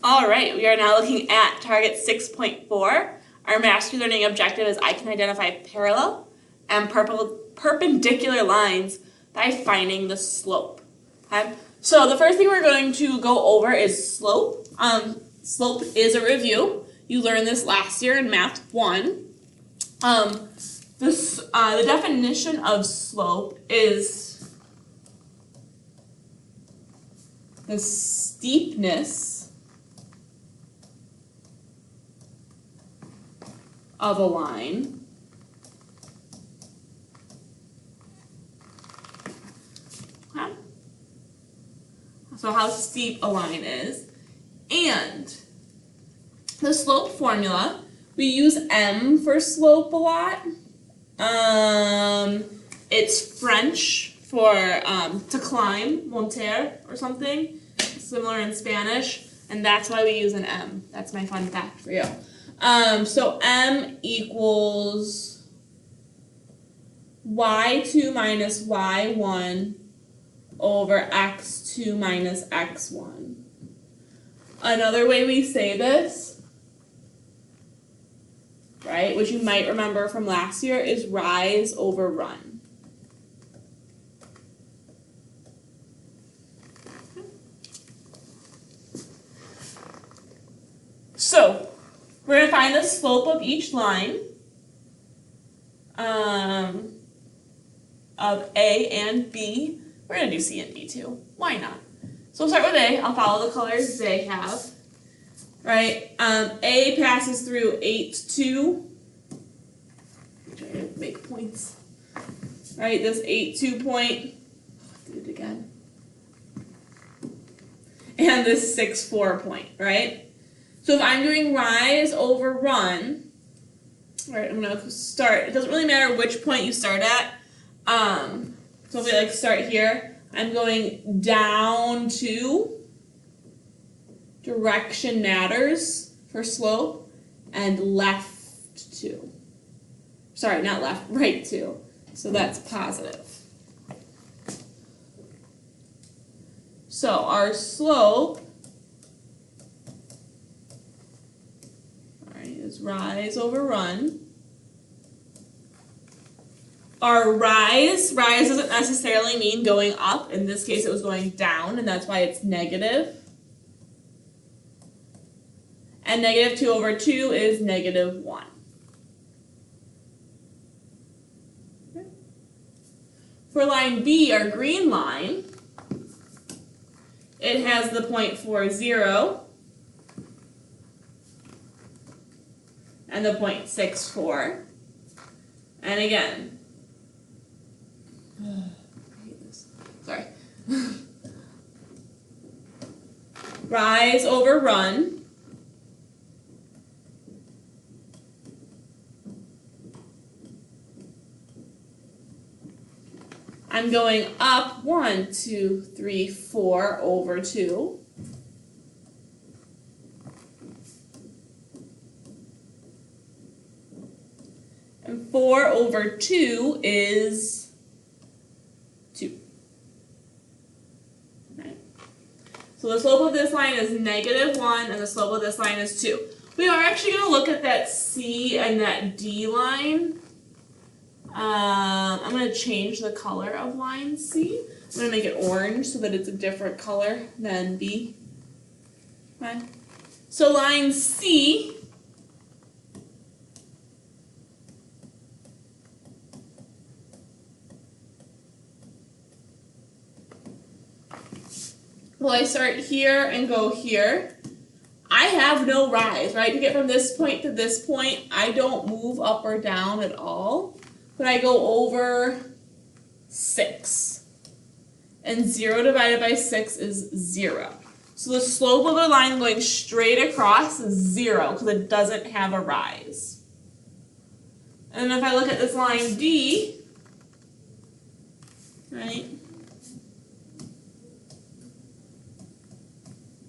All right, we are now looking at target 6.4. Our mastery learning objective is I can identify parallel and perpendicular lines by finding the slope. Okay? So the first thing we're going to go over is slope. Slope is a review. You learned this last year in Math 1. The definition of slope is the steepness of a line so how steep a line is, and the slope formula, we use M for slope a lot. It's French for to climb, monter or something, similar in Spanish, and that's why we use an M. That's my fun fact for you. So M equals y2 minus y1 over x2 minus x1. Another way we say this, right, which you might remember from last year, is rise over run. So we're going to find the slope of each line of A and B. We're going to do C and D too. Why not? So we'll start with A. I'll follow the colors they have. Right? A passes through 8, 2. Try to make points. Right? This 8, 2 point. Do it again. And this 6, 4 point. Right? So if I'm doing rise over run, right, I'm going to start. It doesn't really matter which point you start at. So if we start here, I'm going down 2. Direction matters for slope, and left 2. Sorry, not left, right 2. So that's positive. So our slope is rise over run. Our rise doesn't necessarily mean going up. In this case, it was going down, and that's why it's negative. And negative 2 over 2 is negative 1. Okay. For line B, our green line, it has the point 4, 0. And the point 6, 4. And again, I hate this. Sorry. Rise over run. I'm going up 1, 2, 3, 4 over 2. And 4 over 2 is 2. Okay. So the slope of this line is negative 1, and the slope of this line is 2. We are actually going to look at that C and that D line. I'm going to change the color of line C. I'm going to make it orange so that it's a different color than B. Okay. So line C well, I start here and go here. I have no rise, right? To get from this point to this point, I don't move up or down at all. But I go over 6. And 0 divided by 6 is 0. So the slope of the line going straight across is 0 because it doesn't have a rise. And then if I look at this line D, right?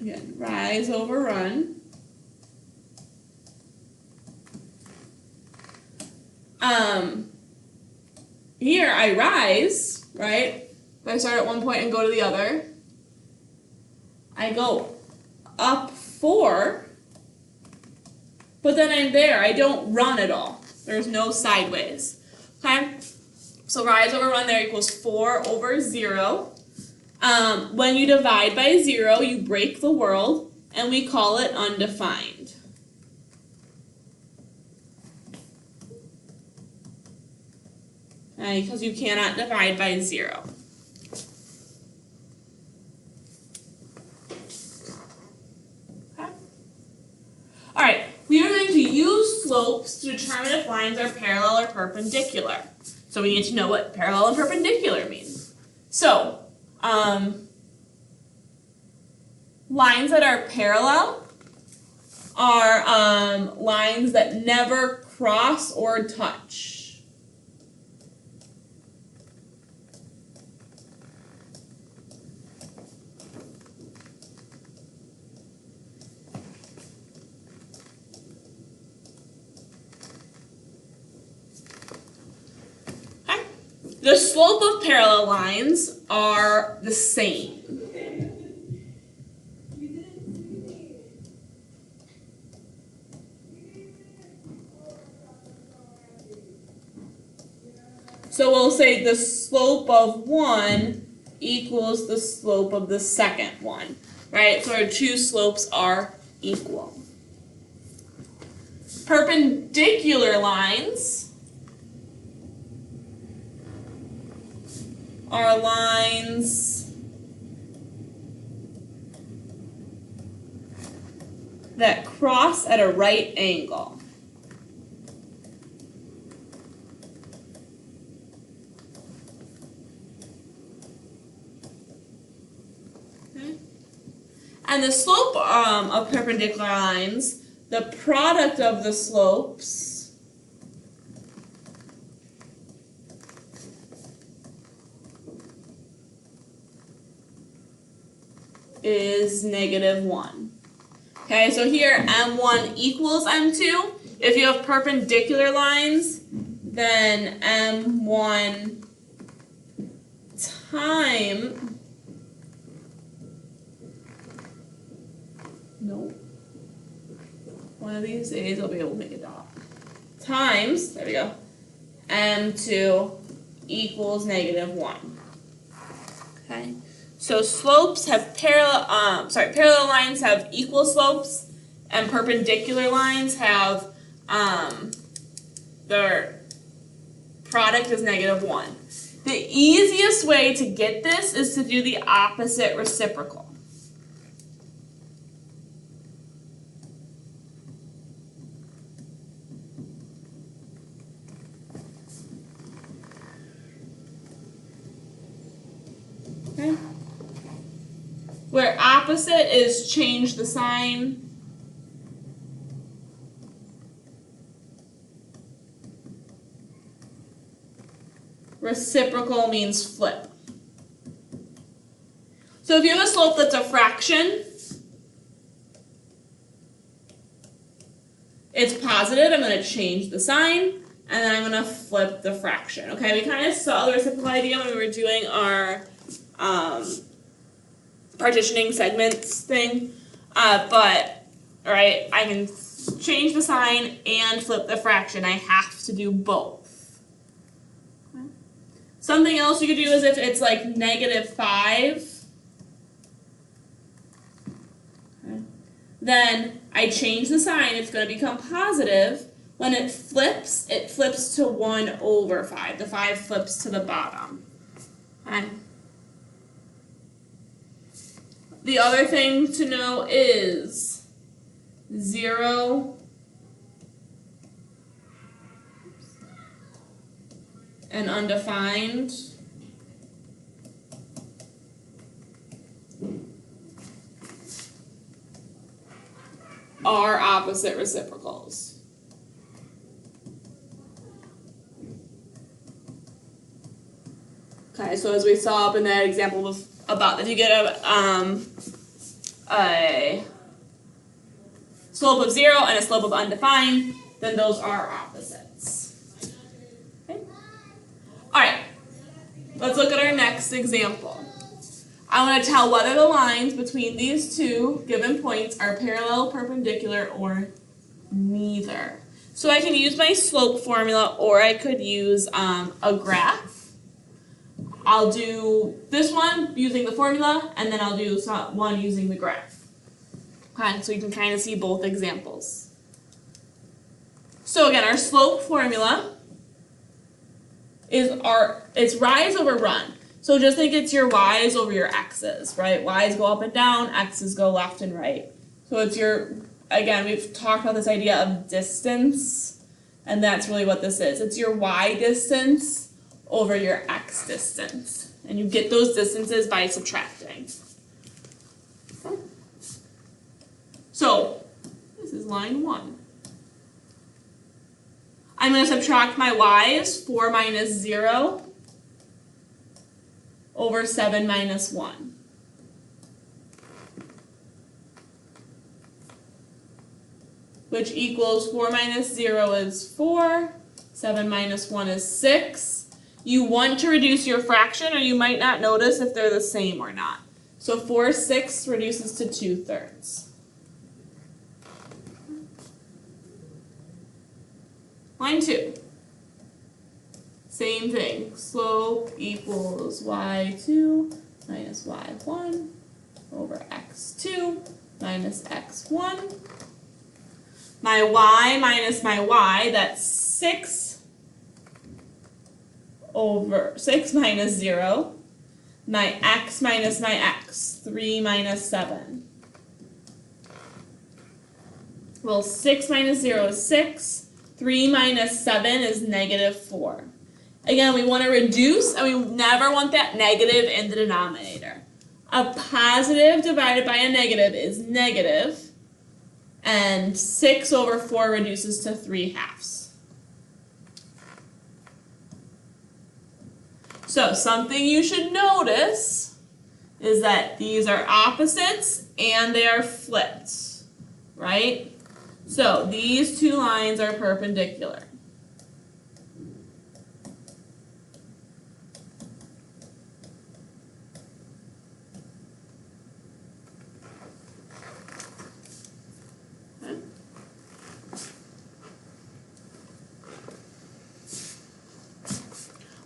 Again, rise over run. Here I rise, right? If I start at one point and go to the other, I go up 4 4, but then I'm there. I don't run at all. There's no sideways. Okay? So rise over run there equals 4 over 0. When you divide by 0, you break the world, and we call it undefined. Okay, because you cannot divide by 0. Okay. All right, we are going to use slopes to determine if lines are parallel or perpendicular. So we need to know what parallel and perpendicular means. So, lines that are parallel are lines that never cross or touch. Okay. The slope of parallel lines are the same. So we'll say the slope of one equals the slope of the second one, right? So our two slopes are equal. Perpendicular lines are lines that cross at a right angle. And the slope of perpendicular lines, the product of the slopes is -1. Okay, so here M1 equals M2. If you have perpendicular lines, then M1 times one of these days I'll be able to make a dot. Times, there we go, M2 equals -1. Okay, so slopes have parallel lines have equal slopes, and perpendicular lines have their product is -1. The easiest way to get this is to do the opposite reciprocal. Okay. Where opposite is change the sign. Reciprocal means flip. So if you have a slope that's a fraction, it's positive, I'm going to change the sign, and then I'm going to flip the fraction. Okay, we kind of saw the reciprocal idea when we were doing our partitioning segments thing, but right, I can change the sign and flip the fraction. I have to do both. Okay. Something else you could do is if it's like -5, okay, then I change the sign, it's going to become positive. When it flips to 1 over 5. The 5 flips to the bottom. Okay. The other thing to know is 0 and undefined are opposite reciprocals. Okay, so as we saw up in that example about if you get a slope of 0 and a slope of undefined, then those are opposites. Okay? All right, let's look at our next example. I want to tell whether the lines between these two given points are parallel, perpendicular, or neither. So I can use my slope formula, or I could use a graph. I'll do this one using the formula, and then I'll do one using the graph. Okay, so you can kind of see both examples. So again, our slope formula is it's rise over run. So just think it's your y's over your x's, right? Y's go up and down, x's go left and right. So it's again, we've talked about this idea of distance, and that's really what this is. It's your y distance over your x distance. And you get those distances by subtracting. Okay. So this is line 1. I'm going to subtract my y's, 4 minus 0, over 7 minus 1. Which equals 4 minus 0 is 4, 7 minus 1 is 6. You want to reduce your fraction, or you might not notice if they're the same or not. So 4/6 reduces to 2/3. Line 2. Same thing. Slope equals y2 minus y1 over x2 minus x1. My y minus my y, that's 6 over 6 minus 0. My x minus my x, 3 minus 7. Well, 6 minus 0 is 6. 3 minus 7 is negative 4. Again, we want to reduce, and we never want that negative in the denominator. A positive divided by a negative is negative, and 6 over 4 reduces to 3/2. So something you should notice is that these are opposites and they are flipped, right? So these two lines are perpendicular. Okay.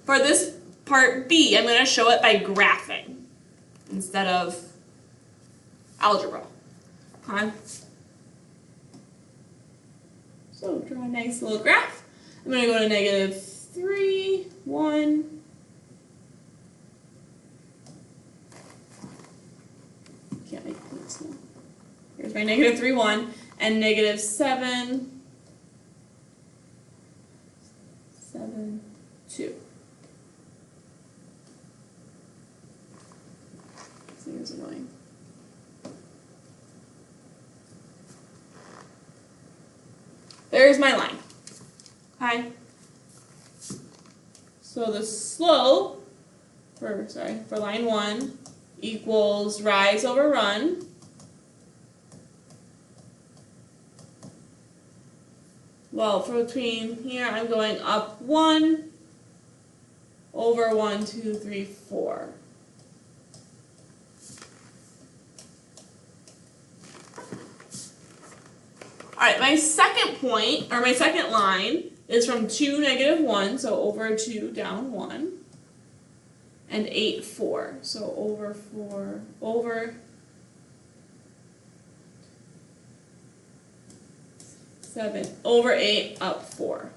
For this part B, I'm going to show it by graphing instead of algebra. Okay. So draw a nice little graph. I'm going to go to negative 3, 1. Can't make it small. Here's my negative 3, 1, and negative 7, 7, 2. This thing is annoying. There's my line. Okay. So the slope for line 1 equals rise over run. Well, for between here, I'm going up 1 over 1, 2, 3, 4. All right, my second point, or my second line, is from 2, negative 1, so over 2, down 1, and 8, 4. So over 4, over 7, over 8, up 4.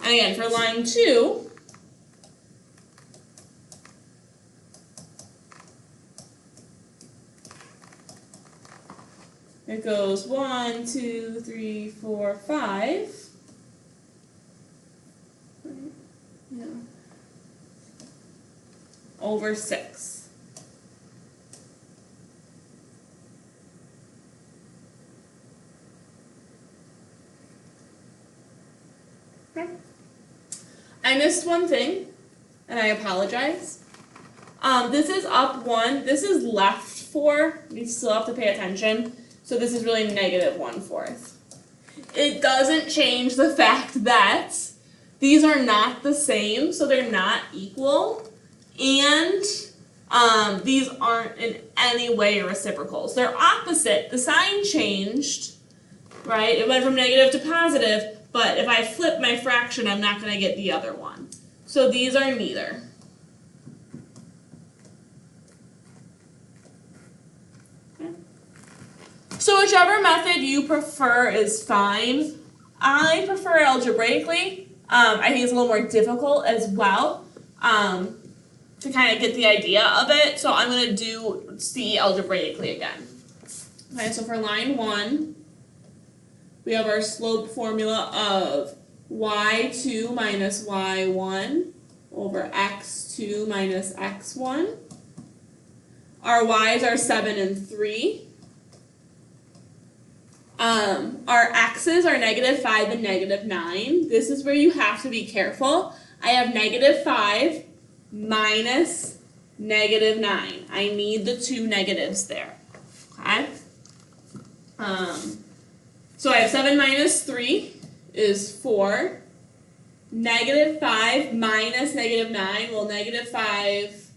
And again, for line 2, it goes 1, 2, 3, 4, 5. Yeah. Over 6. Okay. I missed one thing, and I apologize. This is up 1. This is left 4. We still have to pay attention. So this is really negative 1/4. It doesn't change the fact that these are not the same, so they're not equal, and these aren't in any way reciprocals. They're opposite. The sign changed, right? It went from negative to positive, but if I flip my fraction, I'm not going to get the other one. So these are neither. So whichever method you prefer is fine. I prefer algebraically. I think it's a little more difficult as well to kind of get the idea of it. So I'm going to do C algebraically again. Okay, so for line 1, we have our slope formula of y2 minus y1 over x2 minus x1. Our y's are 7 and 3. Our x's are negative 5 and negative 9. This is where you have to be careful. I have negative 5 minus negative 9. I need the two negatives there. Okay? So I have 7 minus 3 is 4. Negative 5 minus negative 9, well, negative 5,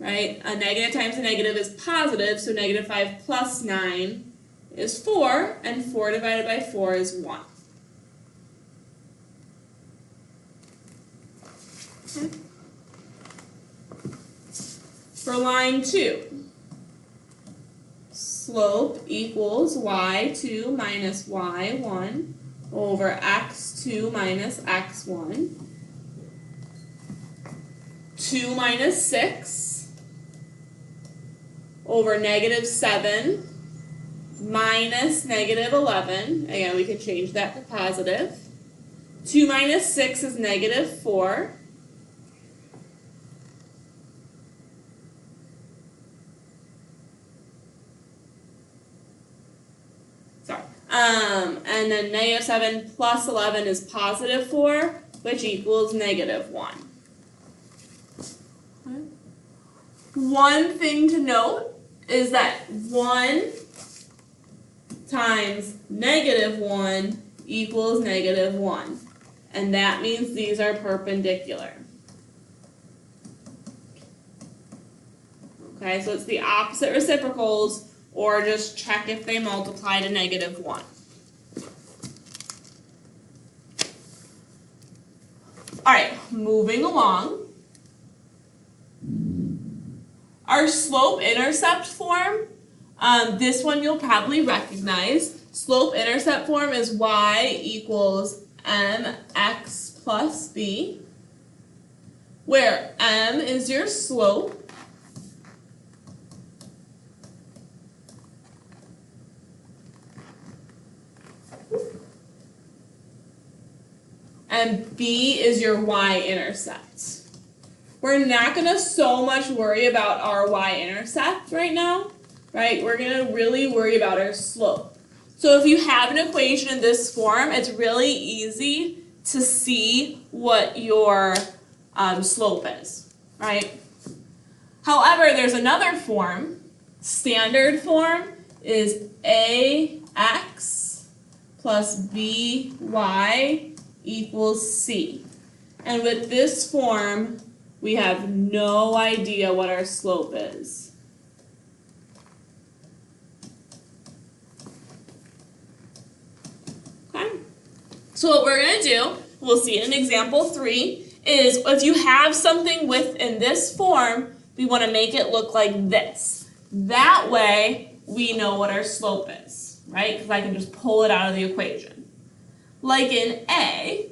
right? A negative times a negative is positive, so negative 5 plus 9 is 4, and 4 divided by 4 is 1. Okay. For line 2, slope equals y2 minus y1 over x2 minus x1. 2 minus 6 over negative 7 minus negative 11. Again, we can change that to positive. 2 minus 6 is negative 4. Sorry. And then negative 7 plus 11 is positive 4, which equals negative 1. Okay. One thing to note is that 1 times negative 1 equals negative 1. And that means these are perpendicular. Okay, so it's the opposite reciprocals, or just check if they multiply to negative 1. Alright, moving along. Our slope-intercept form, this one you'll probably recognize. Slope-intercept form is y equals mx plus b, where m is your slope, and b is your y-intercept. We're not going to so much worry about our y-intercept right now, right? We're going to really worry about our slope. So if you have an equation in this form, it's really easy to see what your slope is, right? However, there's another form. Standard form is ax plus by equals c. And with this form, we have no idea what our slope is. Okay? So what we're going to do, we'll see in example 3, is if you have something within this form, we want to make it look like this. That way, we know what our slope is, right? Because I can just pull it out of the equation. Like in A,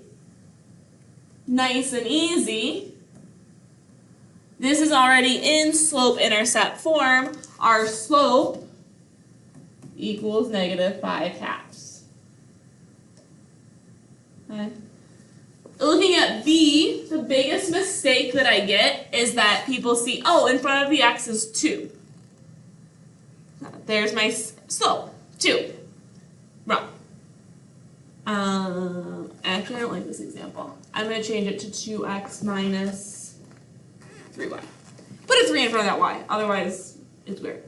nice and easy, this is already in slope-intercept form. Our slope equals negative 5/2. Okay. Looking at B, the biggest mistake that I get is that people see, oh, in front of the x is 2. There's my slope, 2. Wrong. Actually, I don't like this example. I'm going to change it to 2x minus 3y. Put a 3 in front of that y, otherwise it's weird.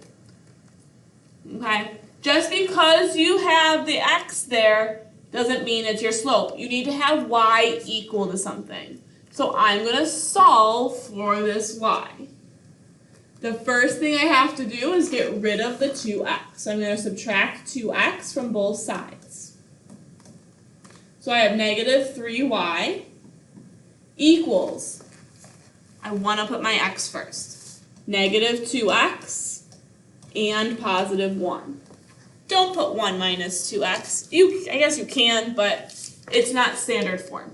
Okay? Just because you have the x there doesn't mean it's your slope. You need to have y equal to something. So I'm going to solve for this y. The first thing I have to do is get rid of the 2x. So I'm going to subtract 2x from both sides. So I have negative 3y equals, I want to put my x first, negative 2x and positive 1. Don't put 1 minus 2x. I guess you can, but it's not standard form.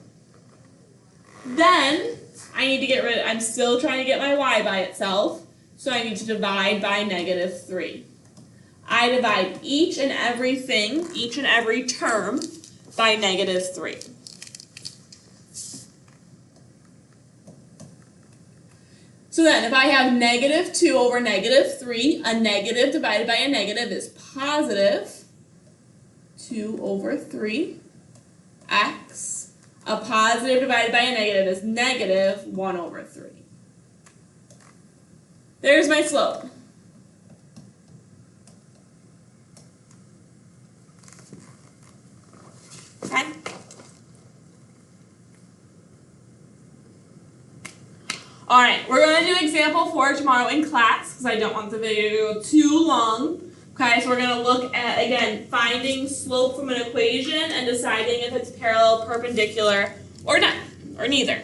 Then I need to get rid of, I'm still trying to get my y by itself, so I need to divide by negative 3. I divide each and every term by negative 3. So then if I have negative 2 over negative 3, a negative divided by a negative is positive 2 over 3 x. A positive divided by a negative is negative 1 over 3. There's my slope. Okay. All right, we're going to do example 4 tomorrow in class because I don't want the video to go too long. Okay, so we're going to look at, again, finding slope from an equation and deciding if it's parallel, perpendicular, or not, or neither.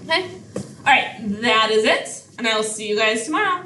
Okay? All right, that is it, and I will see you guys tomorrow.